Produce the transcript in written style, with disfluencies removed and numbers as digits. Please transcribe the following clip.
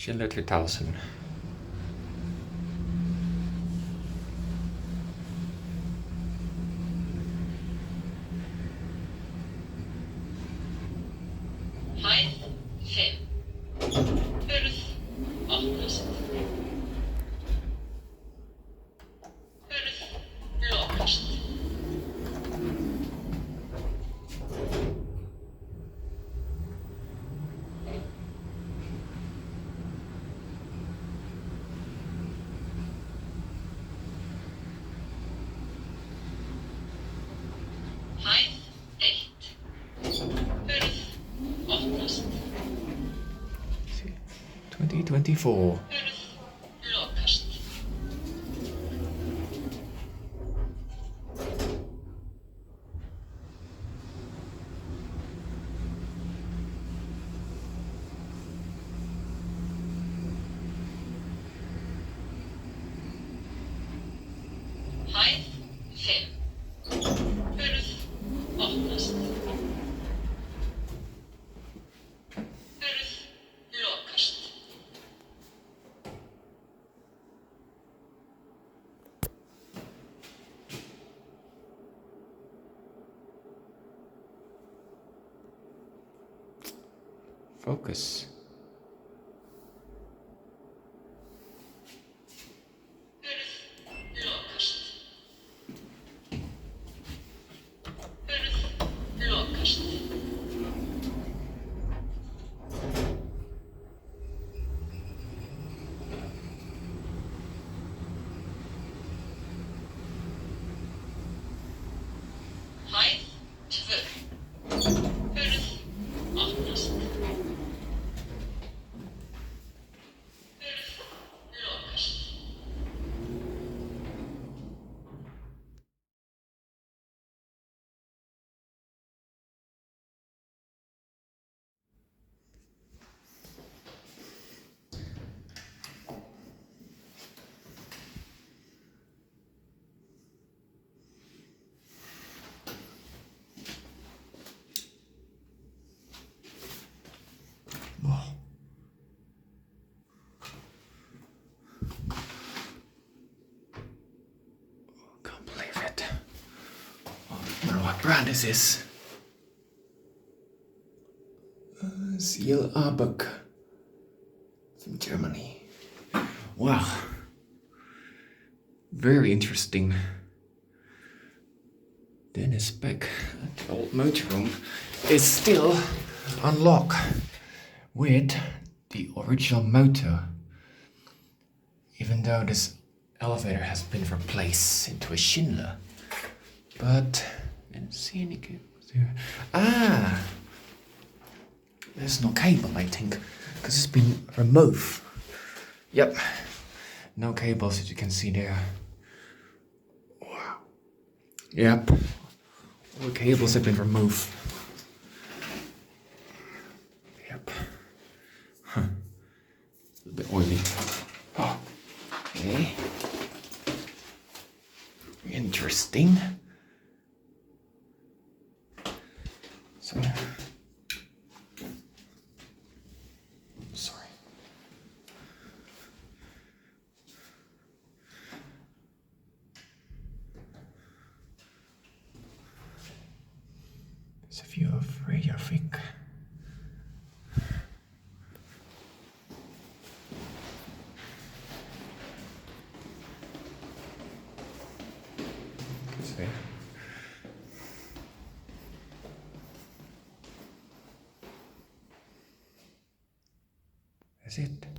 Schindler 2000. Hæð 5. Hurð opnast. Hurð lokast. Hæð 1. Hurð opnast. 2024. Hurð lokast. Hæð 5. Hurð opnast. Hurð lokast. Focus. Hurð lokast. Hurð lokast. Hæð 2. Hurð opnast. Hurð lokast. Wow. Can't believe it. Oh, I don't know what brand is this. Ziehl Abegg from Germany. Wow. Very interesting. Then is back at the old motorroom is still unlocked with the original motor, even though this elevator has been replaced into a Schindler. But I didn't see any cables here. Ah, there's no cable, I think, because it's been removed. Yep, no cables as you can see there. Wow. Yep, all the cables have been removed. Yep. Huh. A bit oily. Oh. Okay. Interesting. So, sorry. There's a view of Reykjavík. That's it.